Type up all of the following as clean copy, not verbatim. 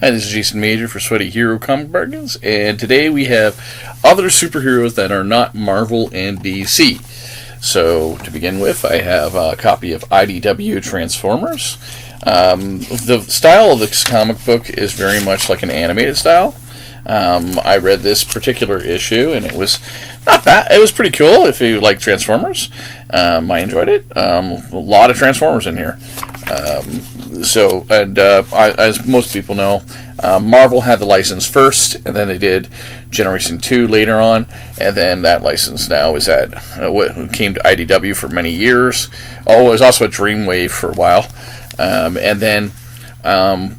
Hi, this is Jason Major for Sweaty Hero Comic Bargains, and today we have other superheroes that are not Marvel and DC. So, to begin with, I have a copy of IDW Transformers. The style of this comic book is very much like an animated style. I read this particular issue, and it was not bad. It was pretty cool if you like Transformers. I enjoyed it. A lot of Transformers in here. As most people know, Marvel had the license first, and then they did Generation 2 later on, and then that license now is at what came to IDW for many years. Oh, it was also at Dreamwave for a while, and then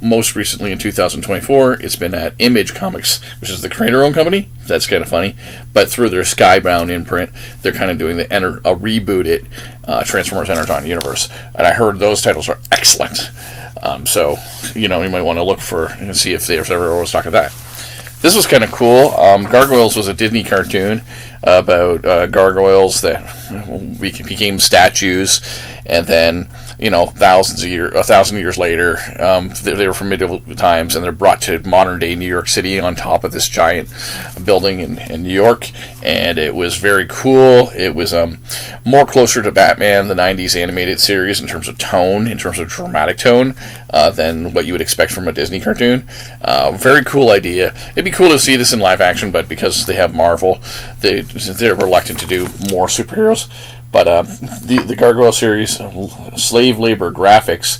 most recently in 2024, it's been at Image Comics, which is the creator-owned company. That's kind of funny, but through their Skybound imprint, they're kind of doing a rebooted Transformers Entertainment Universe, and I heard those titles are excellent. So you might want to look for and see if there's ever was talk of that. This was kind of cool. Gargoyles was a Disney cartoon about gargoyles that became statues, and then a thousand years later, they were from medieval times, and they're brought to modern day New York City on top of this giant building in New York, and it was very cool. It was more closer to Batman, the '90s animated series, in terms of tone, in terms of dramatic tone, than what you would expect from a Disney cartoon. Very cool idea. It'd be cool to see this in live action, but because they have Marvel, they're reluctant to do more superheroes. But the Gargoyle series, Slave Labor Graphics,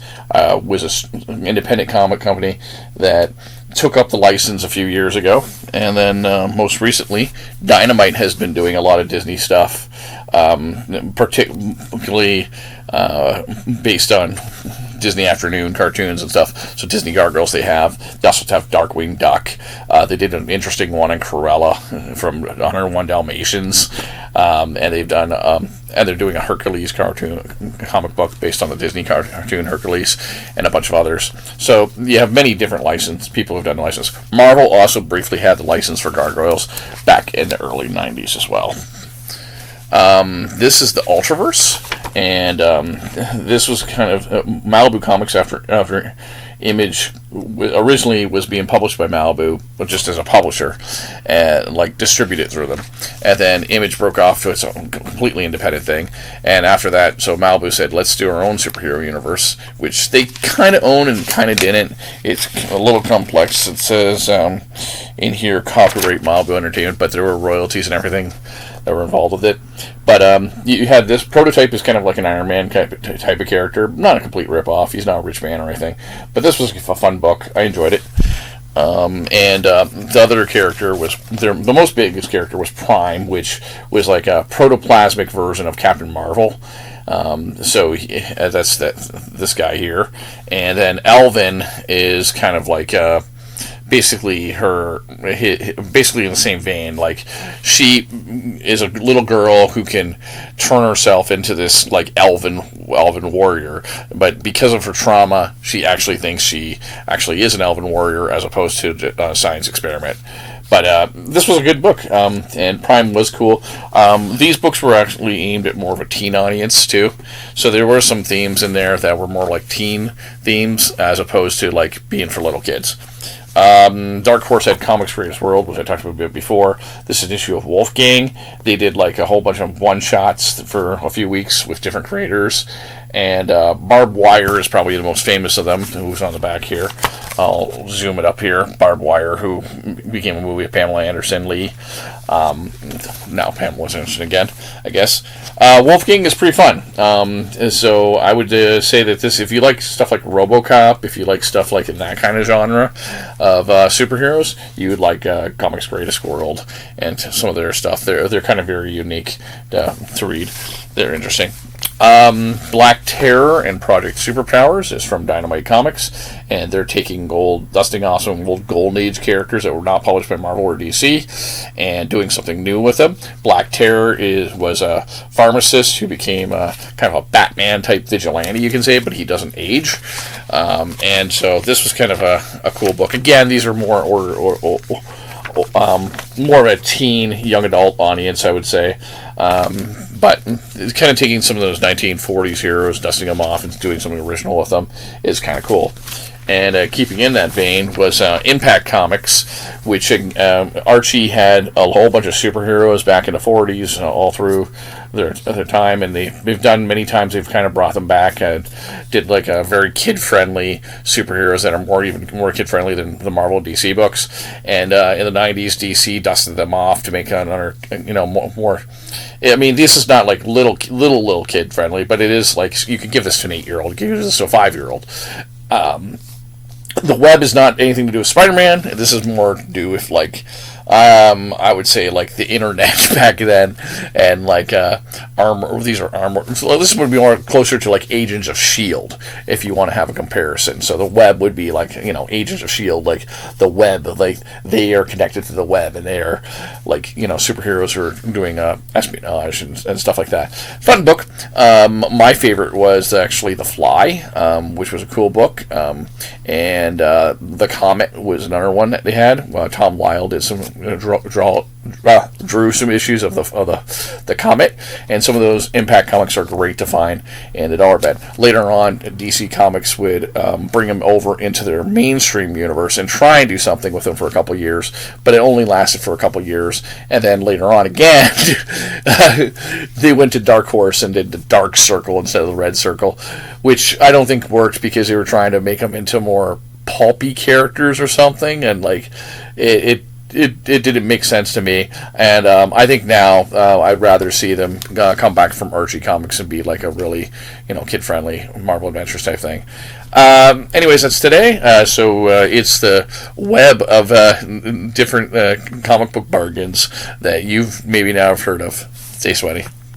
was an independent comic company that took up the license a few years ago. And then most recently, Dynamite has been doing a lot of Disney stuff, particularly based on Disney Afternoon cartoons and stuff. So Disney Gargoyles they have. They also have Darkwing Duck. They did an interesting one on Cruella from 101 Dalmatians. And they've done, and they're doing a Hercules comic book based on the Disney cartoon Hercules, and a bunch of others. So you have many different people who've done the license. Marvel also briefly had the license for Gargoyles back in the early '90s as well. This is the Ultraverse, and this was kind of Malibu Comics after Image originally was being published by Malibu, but just as a publisher, and distributed through them. And then Image broke off to its own completely independent thing. And after that, so Malibu said, let's do our own superhero universe, which they kind of own and kind of didn't. It's a little complex. It says in here, copyright Malibu Entertainment, but there were royalties and everything that were involved with it. But you had this prototype is kind of like an Iron Man type of character, not a complete rip-off. He's not a rich man or anything. But this was a fun book. I enjoyed it. The other character was the most biggest character was Prime, which was like a protoplasmic version of Captain Marvel. That's this guy here, and then Elven is kind of like basically in the same vein. Like, she is a little girl who can turn herself into this elven warrior, but because of her trauma, she actually thinks she actually is an elven warrior as opposed to a science experiment. But this was a good book, and Prime was cool. These books were actually aimed at more of a teen audience too, so there were some themes in there that were more like teen themes as opposed to being for little kids. Dark Horse had Comics Greatest World, which I talked about a bit before. This is an issue of Wolfgang. They did a whole bunch of one-shots for a few weeks with different creators. And Barbed Wire is probably the most famous of them, who's on the back here. I'll zoom it up here. Barbed Wire, who became a movie with Pamela Anderson Lee. Now Pamela's Anderson again, I guess. Wolfgang is pretty fun. So I would say that if you like stuff like RoboCop, if you like stuff like in that kind of genre of superheroes, you would like Comics Greatest World and some of their stuff. They're kind of very unique to read. They're interesting. Black Terror and Project Superpowers is from Dynamite Comics, and they're dusting off some old Golden Age characters that were not published by Marvel or DC, and doing something new with them. Black Terror was a pharmacist who became kind of a Batman type vigilante, you can say, but he doesn't age. And so this was kind of a cool book. Again, these are more of a teen, young adult audience, I would say. But it's kind of taking some of those 1940s heroes, dusting them off, and doing something original with them is kind of cool. And keeping in that vein was Impact Comics, which Archie had a whole bunch of superheroes back in the 40s, all through their time, and they've done many times. They've kind of brought them back and did like a very kid friendly superheroes that are even more kid friendly than the Marvel and DC books. And in the 90s, DC dusted them off to make another, more. I mean, this is not like little kid friendly, but it is like you could give this to an 8-year-old, give this to a 5-year-old. The web is not anything to do with Spider-Man. This is more to do with, like, I would say, like, the internet back then, and, like, armor. These are armor. So this would be more closer to, like, Agents of S.H.I.E.L.D., if you want to have a comparison. So the web would be, like, Agents of S.H.I.E.L.D., like, the web, like, they are connected to the web, and they are, like, superheroes who are doing espionage and stuff like that. Fun book. My favorite was actually The Fly, which was a cool book, and The Comet was another one that they had. Tom Lyle did some drew some issues of the Comet, and some of those Impact Comics are great to find in the dollar bin. Later on, DC Comics would bring them over into their mainstream universe and try and do something with them for a couple of years, but it only lasted for a couple of years, and then later on again, they went to Dark Horse and did the Dark Circle instead of the Red Circle, which I don't think worked because they were trying to make them into more pulpy characters or something, and like it didn't make sense to me. And I think now I'd rather see them come back from Archie Comics and be like a really kid-friendly Marvel Adventures type thing. Anyways, that's today. So it's the web of different comic book bargains that you've maybe now have heard of. Stay sweaty.